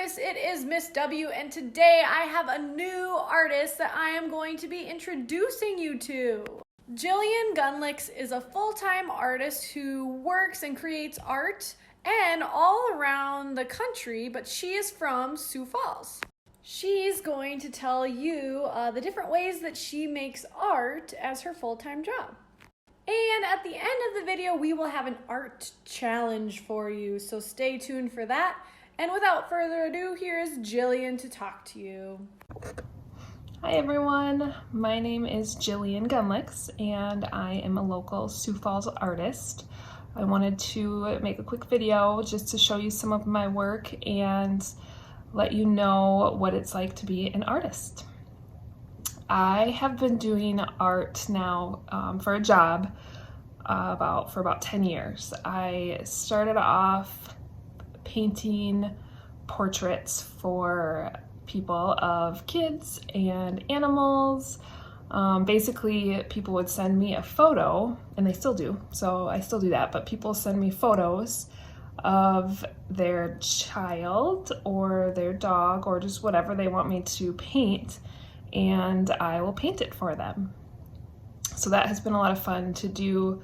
artists, it is Miss W, and today I have a new artist that I am going to be introducing you to. Jillian Gunlicks is a full-time artist who works and creates art and all around the country, but she is from Sioux Falls. She's going to tell you the different ways that she makes art as her full-time job. And at the end of the video, we will have an art challenge for you, so stay tuned for that. And without further ado, here is Jillian to talk to you. Hi everyone, my name is Jillian Gunlicks and I am a local Sioux Falls artist. I wanted to make a quick video just to show you some of my work and let you know what it's like to be an artist. I have been doing art now for a job for about 10 years. I started off painting portraits for people of kids and animals. Basically, people would send me a photo, and they still do, so I still do that, but people send me photos of their child or their dog or just whatever they want me to paint, and I will paint it for them. So that has been a lot of fun to do.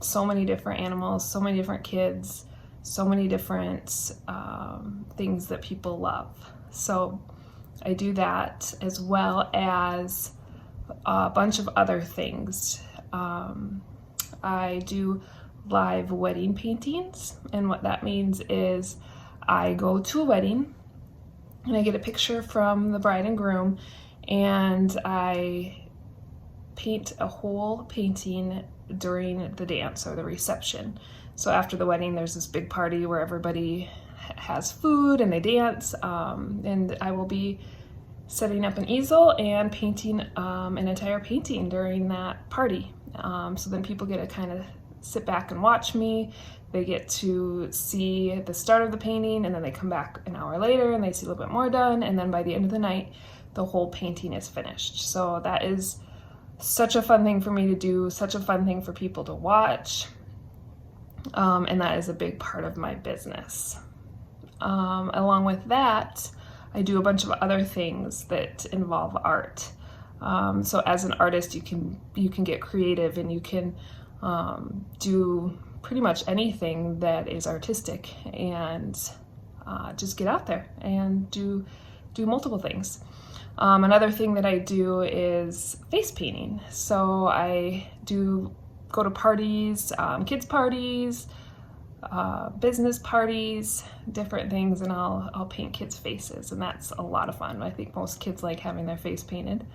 So many different animals, so many different kids, so many different things that people love. So I do that as well as a bunch of other things. I do live wedding paintings, and what that means is I go to a wedding and I get a picture from the bride and groom and I paint a whole painting during the dance or the reception. So after the wedding, there's this big party where everybody has food and they dance, and I will be setting up an easel and painting an entire painting during that party. So then people get to kind of sit back and watch me. They get to see the start of the painting, and then they come back an hour later and they see a little bit more done, and then by the end of the night, the whole painting is finished. So that is such a fun thing for me to do, such a fun thing for people to watch. And that is a big part of my business. Along with that, I do a bunch of other things that involve art. So as an artist, you can get creative and you can do pretty much anything that is artistic and just get out there and do multiple things. Another thing that I do is face painting. So I do go to parties, kids parties, business parties, different things, and I'll paint kids' faces, and that's a lot of fun. I think most kids like having their face painted.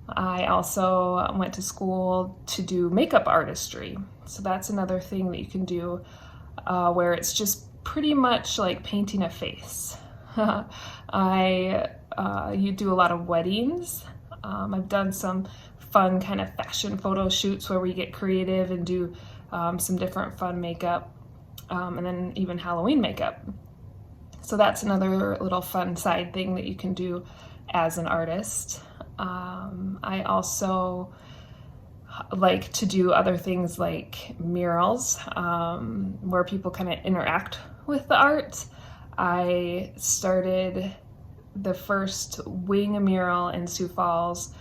I also went to school to do makeup artistry, so that's another thing that you can do where it's just pretty much like painting a face. You do a lot of weddings. I've done some fun kind of fashion photo shoots where we get creative and do some different fun makeup, and then even Halloween makeup. So that's another little fun side thing that you can do as an artist. I also like to do other things like murals, where people kind of interact with the art. I started the first wing mural in Sioux Falls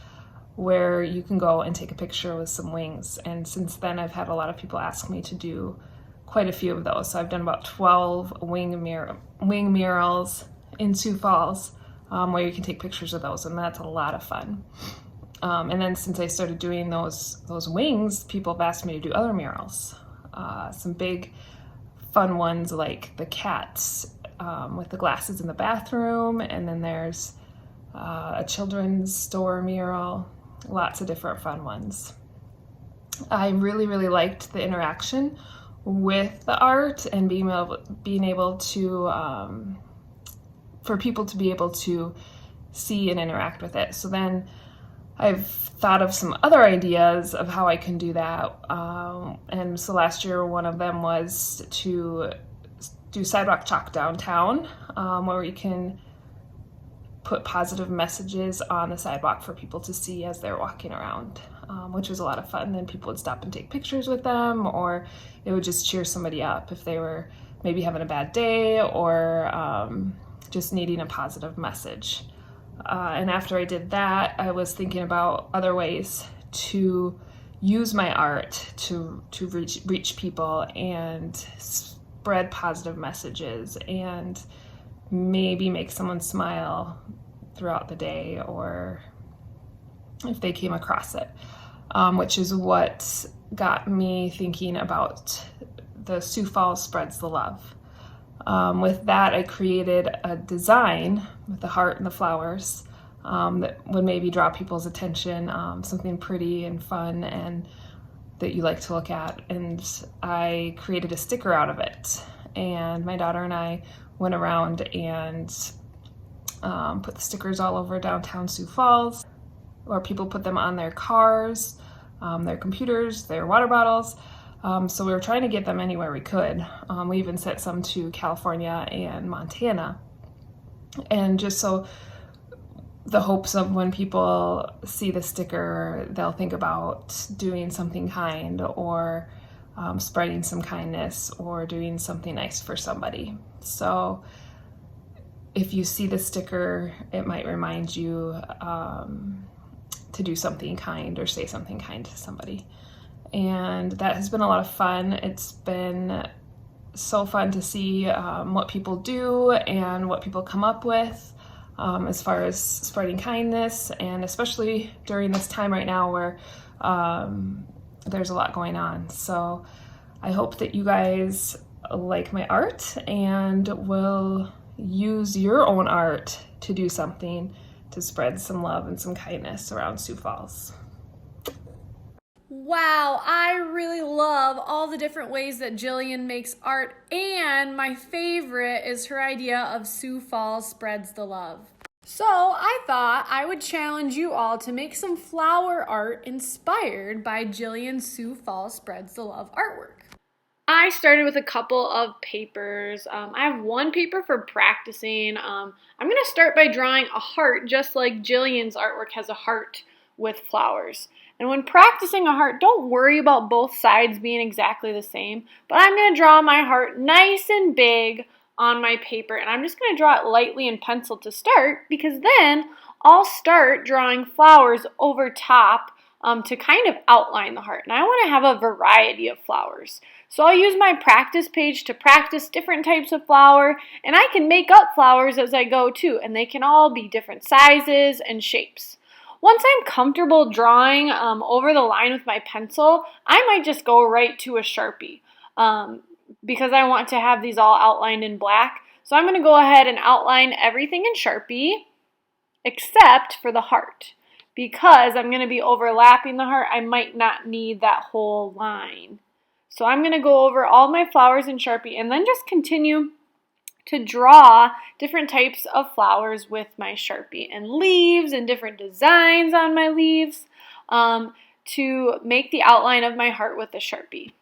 where you can go and take a picture with some wings, and since then I've had a lot of people ask me to do quite a few of those. So I've done about 12 wing murals in Sioux Falls, where you can take pictures of those, and that's a lot of fun. And then since I started doing those wings, people have asked me to do other murals. Some big fun ones like the cats with the glasses in the bathroom, and then there's a children's store mural, lots of different fun ones. I really liked the interaction with the art and being able to for people to be able to see and interact with it. So then I've thought of some other ideas of how I can do that, and so last year one of them was to do sidewalk chalk downtown, where you can put positive messages on the sidewalk for people to see as they're walking around, which was a lot of fun. Then people would stop and take pictures with them, or it would just cheer somebody up if they were maybe having a bad day or just needing a positive message. And after I did that, I was thinking about other ways to use my art to reach people and spread positive messages and maybe make someone smile throughout the day, or if they came across it, which is what got me thinking about the Sioux Falls Spreads the Love. With that, I created a design with the heart and the flowers that would maybe draw people's attention, something pretty and fun and that you like to look at. And I created a sticker out of it. And my daughter and I went around and put the stickers all over downtown Sioux Falls, or people put them on their cars, their computers, their water bottles. So we were trying to get them anywhere we could. We even sent some to California and Montana. And just so the hopes of when people see the sticker, they'll think about doing something kind, or spreading some kindness, or doing something nice for somebody. So if you see the sticker, it might remind you to do something kind or say something kind to somebody. And that has been a lot of fun. It's been so fun to see what people do and what people come up with as far as spreading kindness, and especially during this time right now where there's a lot going on. So I hope that you guys like my art and will use your own art to do something to spread some love and some kindness around Sioux Falls. Wow, I really love all the different ways that Jillian makes art, and my favorite is her idea of Sioux Falls Spreads the Love. So I thought I would challenge you all to make some flower art inspired by Jillian's Sioux Falls Spreads the Love artwork. I started with a couple of papers. I have one paper for practicing. I'm going to start by drawing a heart, just like Jillian's artwork has a heart with flowers. And when practicing a heart, don't worry about both sides being exactly the same, but I'm going to draw my heart nice and big on my paper, and I'm just going to draw it lightly in pencil to start, because then I'll start drawing flowers over top to kind of outline the heart. And I want to have a variety of flowers. So I'll use my practice page to practice different types of flower, and I can make up flowers as I go too, and they can all be different sizes and shapes. Once I'm comfortable drawing over the line with my pencil, I might just go right to a Sharpie because I want to have these all outlined in black. So I'm going to go ahead and outline everything in Sharpie except for the heart. Because I'm going to be overlapping the heart, I might not need that whole line. So I'm going to go over all my flowers in Sharpie and then just continue to draw different types of flowers with my Sharpie, and leaves and different designs on my leaves to make the outline of my heart with the Sharpie.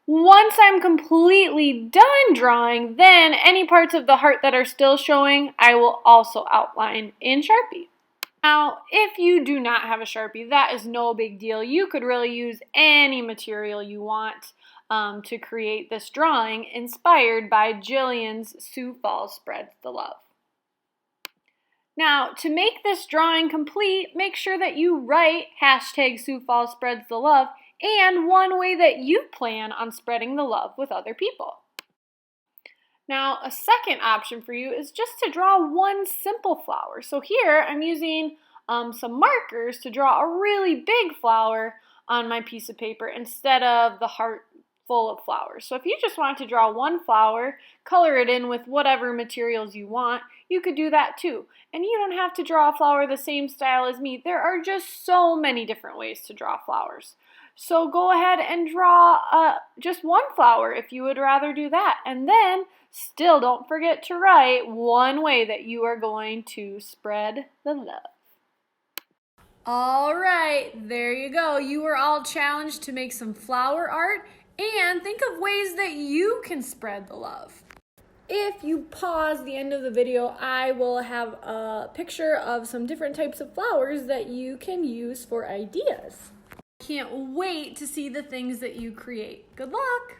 Once I'm completely done drawing, then any parts of the heart that are still showing, I will also outline in Sharpie. Now, if you do not have a Sharpie, that is no big deal. You could really use any material you want to create this drawing inspired by Jillian's Sioux Falls Spreads the Love. Now, to make this drawing complete, make sure that you write hashtag Sioux Falls Spreads the Love and one way that you plan on spreading the love with other people. Now, a second option for you is just to draw one simple flower. So here I'm using some markers to draw a really big flower on my piece of paper instead of the heart full of flowers. So if you just want to draw one flower, color it in with whatever materials you want, you could do that too. And you don't have to draw a flower the same style as me. There are just so many different ways to draw flowers. So go ahead and draw just one flower if you would rather do that. And then still don't forget to write one way that you are going to spread the love. All right, there you go. You were all challenged to make some flower art and think of ways that you can spread the love. If you pause the end of the video, I will have a picture of some different types of flowers that you can use for ideas. Can't wait to see the things that you create. Good luck!